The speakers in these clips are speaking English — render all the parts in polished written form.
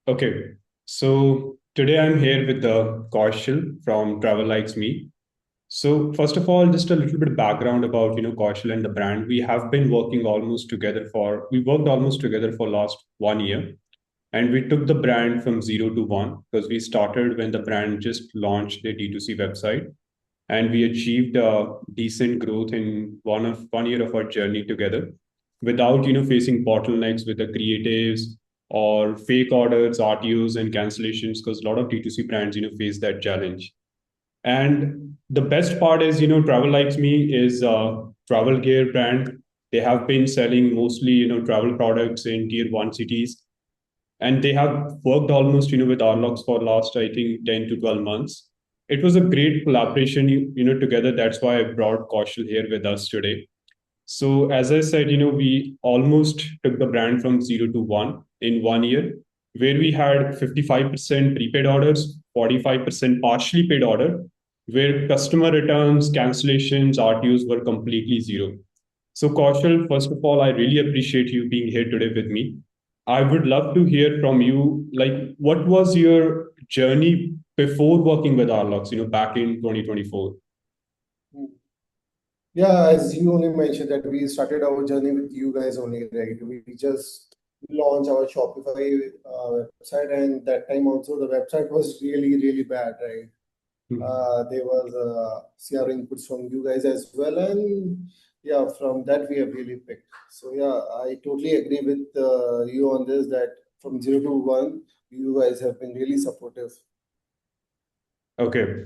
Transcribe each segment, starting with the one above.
Okay, so today I'm here with Kaushal from Travel Likes Me. So first of all, just a little bit of background about Kaushal and the brand. We worked almost together for last 1 year, and we took the brand from zero to one because we started when the brand just launched their D2C website, and we achieved decent growth in 1 year of our journey together without facing bottlenecks with the creatives or fake orders, RTOs, and cancellations, because a lot of D2C brands face that challenge. And the best part is, Travel Likes Me is a travel gear brand. They have been selling mostly, travel products in tier one cities, and they have worked almost with Arlox for last, I think, 10 to 12 months. It was a great collaboration, together. That's why I brought Kaushal here with us today. So as I said, we almost took the brand from zero to one in 1 year, where we had 55% prepaid orders, 45% partially paid order, where customer returns, cancellations, RTOs were completely zero. So Kaushal, first of all, I really appreciate you being here today with me. I would love to hear from you, like, what was your journey before working with Arlox, back in 2024? Yeah, as you only mentioned that we started our journey with you guys only, right? We just launched our Shopify website, and that time also the website was really, really bad, right? There was CR inputs from you guys as well, and yeah, from that we have really picked. So yeah, I totally agree with you on this that from zero to one, you guys have been really supportive. Okay.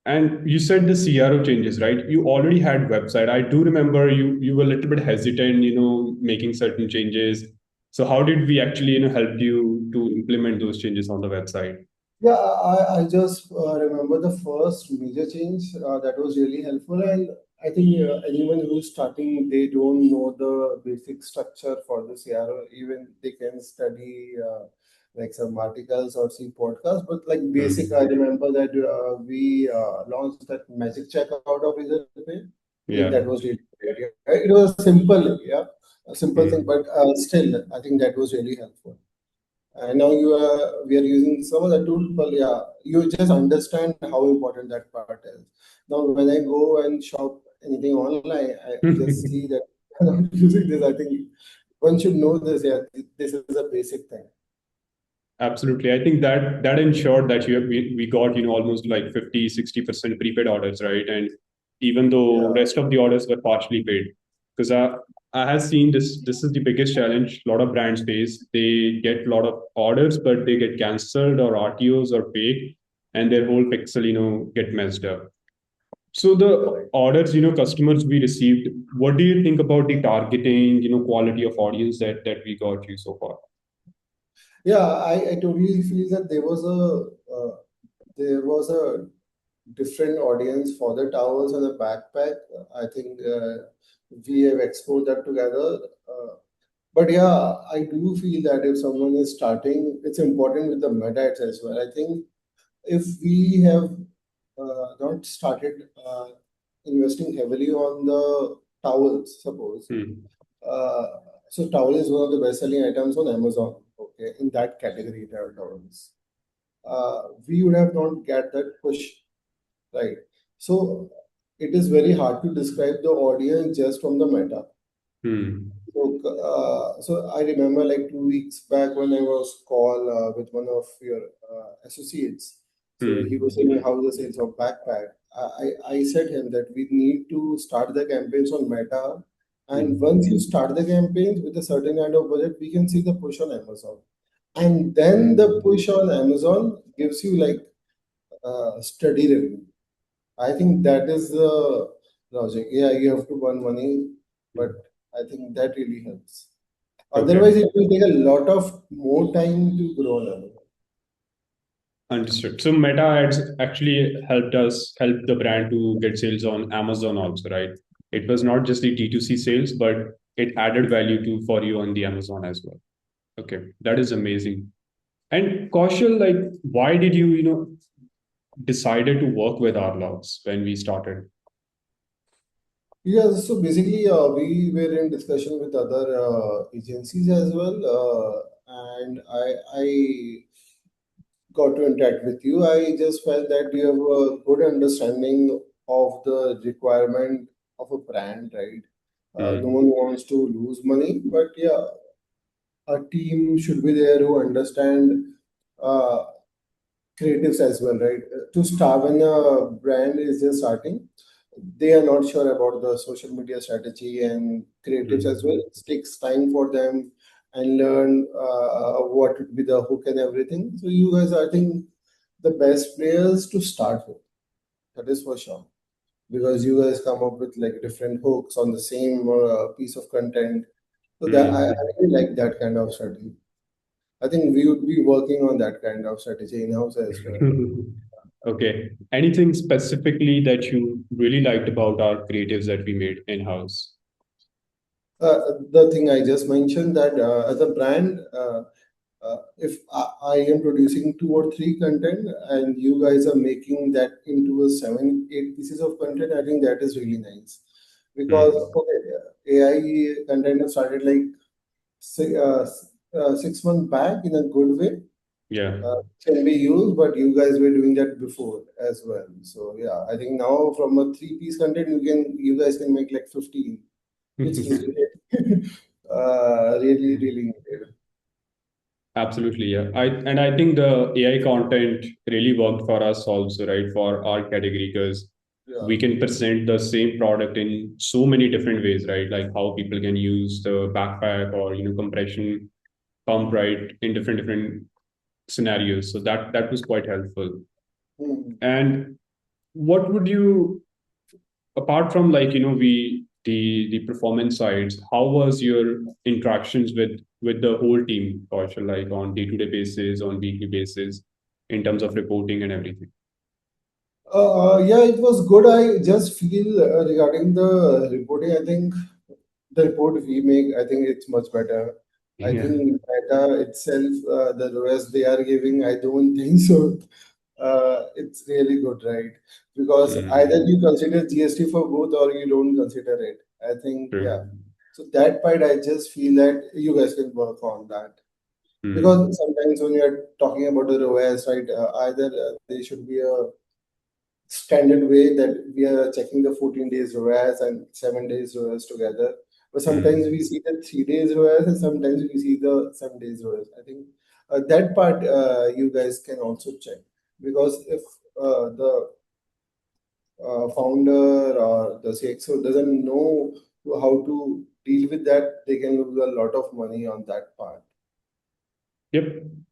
And you said the CRO changes, right? You already had website. I do remember you were a little bit hesitant, making certain changes. So how did we actually, help you to implement those changes on the website? Yeah, I just remember the first major change that was really helpful. And I think anyone who's starting, they don't know the basic structure for the CRO. Even they can study like some articles or see podcasts, but like basic, I Hmm. remember that we launched that magic checkout of Pay. I think Yeah. that was really great. Yeah. It was simple, yeah, a simple thing, Hmm. but still, I think that was really helpful. And now we are using some of the tool, but yeah, you just understand how important that part is. Now, when I go and shop anything online, I just see that I'm not using this. I think one should know this. Yeah, this is a basic thing. Absolutely. I think that ensured that we got, almost like 50-60% prepaid orders, right? And even though Yeah. rest of the orders were partially paid. Because I have seen this is the biggest challenge a lot of brands face. They get a lot of orders, but they get cancelled or RTOs or paid, and their whole pixel, get messed up. So the Correct. orders, customers we received, what do you think about the targeting, quality of audience that we got you so far? Yeah, I totally feel that there was a different audience for the towels and the backpack. I think we have explored that together. But yeah, I do feel that if someone is starting, it's important with the metas as well. I think if we have not started investing heavily on the towels, suppose, Hmm. uh, so towel is one of the best-selling items on Amazon. Okay, in that category, there are towels. We would have not get that push, right? So it is very hard to describe the audience just from the meta. Hmm. So I remember like 2 weeks back when I was called with one of your associates. So he was Hmm. saying how the sales of backpack. I said him that we need to start the campaigns on Meta, and Hmm. once you start the campaigns with a certain kind of budget, we can see the push on Amazon, and then the push on Amazon gives you like steady revenue. I think that is the logic. Yeah, you have to burn money, but Hmm. I think that really helps. Okay, Otherwise, it will take a lot of more time to grow level. understood. So Meta ads actually help the brand to get sales on Amazon also, right? It was not just the D2C sales, but it added value to for you on the Amazon as well. Okay, that is amazing. And Kaushal, like, why did you, decided to work with Arlox when we started? Yeah, so basically, we were in discussion with other agencies as well, and I got to interact with you, I just felt that you have a good understanding of the requirement of a brand, right? No Mm. one wants to lose money, but yeah, a team should be there who understand uh, creatives as well, right? To start when a brand is just starting, they are not sure about the social media strategy and creatives as well. Mm. It takes time for them and learn what would be the hook and everything. So you guys are, I think, the best players to start with. That is for sure. Because you guys come up with like different hooks on the same piece of content. So that I Mm. really like that kind of strategy. I think we would be working on that kind of strategy in-house as well. Okay. Anything specifically that you really liked about our creatives that we made in-house? The thing I just mentioned that as a brand, if I am producing two or three content and you guys are making that into a seven, eight pieces of content, I think that is really nice. Because Mm. okay, AI content has started like 6 months back in a good way. Yeah. Can be used, but you guys were doing that before as well. So yeah, I think now from a three-piece content, you guys can make like 15, which is really, really, really needed. Absolutely, yeah. I think the AI content really worked for us also, right? For our category, because Yeah, we can present the same product in so many different ways, right? Like how people can use the backpack or compression pump, right, in different scenarios. So that was quite helpful. hmm. And what would you, apart from like the performance sides, how was your interactions with the whole team, Kaushal, like on day-to-day basis, on weekly basis, in terms of reporting and everything? Yeah, it was good. I just feel regarding the reporting, I think the report we make, I think it's much better. I Yeah. think Meta itself, the ROAS they are giving, I don't think so. It's really good, right? Because either Mm. you consider GST for both or you don't consider it. I think, yeah. True. So that part, I just feel that you guys can work on that. Because Mm. sometimes when you're talking about the ROAS, right, either there should be a standard way that we are checking the 14 days ROAS and 7 days ROAS together. But sometimes we Mm. see the 3 days ROAS and sometimes we see the 7 days ROAS. I think that part you guys can also check because if the founder or the CXO doesn't know how to deal with that, they can lose a lot of money on that part. Yep.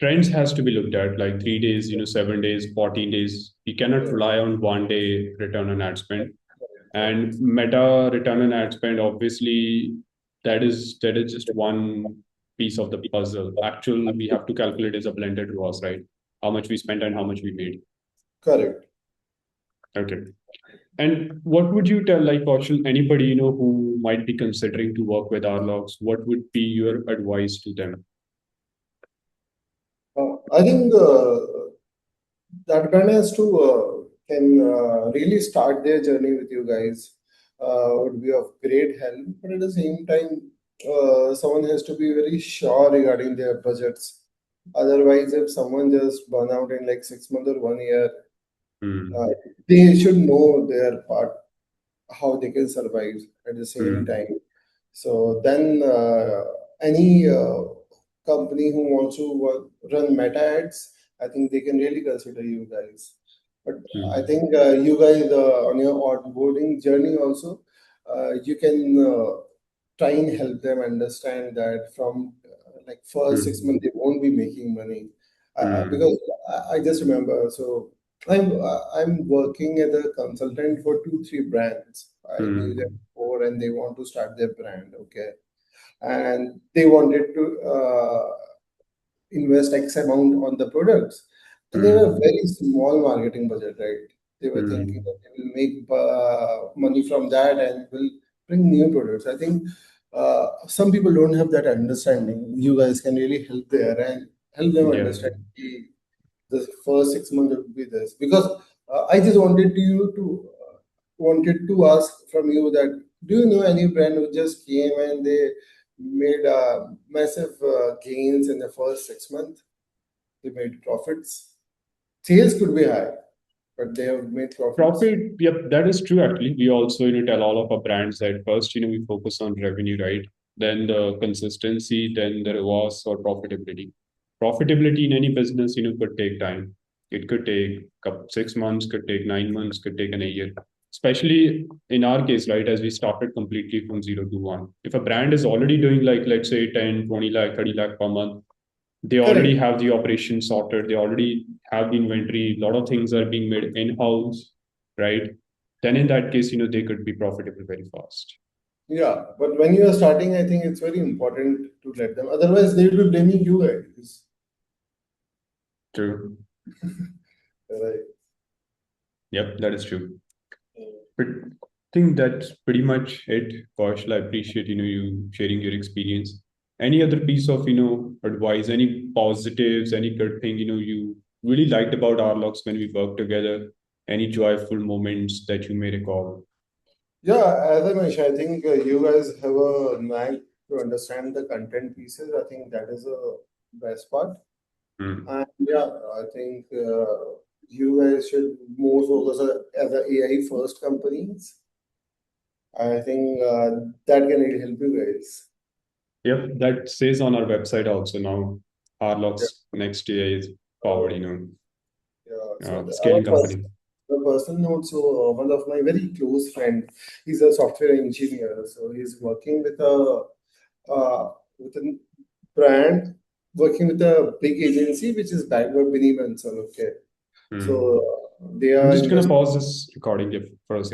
Trends has to be looked at, like 3 days, 7 days, 14 days. You cannot Yeah, rely on 1 day return on ad spend. correct, correct. And Meta return on ad spend, obviously, that is just one piece of the puzzle. Actual, we have to calculate is a blended ROAS, right? How much we spent and how much we made. Correct. Okay. And what would you tell, like, Kaushal, anybody who might be considering to work with Arlox? What would be your advice to them? I think that brand has to can really start their journey with you guys would be of great help. But at the same time, someone has to be very sure regarding their budgets. Otherwise, if someone just burn out in like 6 months or 1 year, uh, Hmm. they should know their part, how they can survive at the same Hmm. time. So then, any company who wants to run meta ads, I think they can really consider you guys. But I Hmm. think you guys on your onboarding journey also, you can try and help them understand that from like first 6 months Hmm. they won't be making money Hmm. because I just remember so I'm working as a consultant for two three brands. I knew them Hmm. before and they want to start their brand. Okay, and they wanted to invest X amount on the products. And they have a Hmm. very small marketing budget, right? They were thinking Hmm. that they will make money from that and will bring new products. I think some people don't have that understanding. You guys can really help there and help them Yeah. understand the first 6 months would be this because I just wanted to ask from you that do you know any brand who just came and they made massive gains in the first 6 months? They made profits. Sales could be high, but they have made profits. Profit, yep, that is true actually. We also, tell all of our brands that first, we focus on revenue, right? Then the consistency, then the ROAS or profitability. Profitability in any business, could take time. It could take 6 months, could take 9 months, could take a year. Especially in our case, right, as we started completely from 0 to 1. If a brand is already doing like, let's say 10, 20 lakh, 30 lakh per month, they already Correct. have the operation sorted, they already have the inventory, a lot of things are being made in-house, right? Then in that case, they could be profitable very fast. Yeah, but when you are starting, I think it's very important to let them. Otherwise, they will be blaming you guys. True. Right. Yep, that is true. But I think that's pretty much it, Kaushal. I appreciate, you sharing your experience. Any other piece of, advice, any positives, any good thing, you really liked about Arlox when we worked together? Any joyful moments that you may recall? Yeah, as I mentioned, I think you guys have a knack to understand the content pieces. I think that is the best part. Hmm. And yeah, I think you guys should more focus as a AI first companies. I think that can really help you guys. Yep, that says on our website also now. Arlox Yeah. next year is powered, Yeah. So scaling company. the personal note, so one of my very close friend, he's a software engineer. So he's working with a brand, working with a big agency which is backed by Benny Benson. Okay. Hmm. So they I'm are just gonna investing. pause this recording if for a second.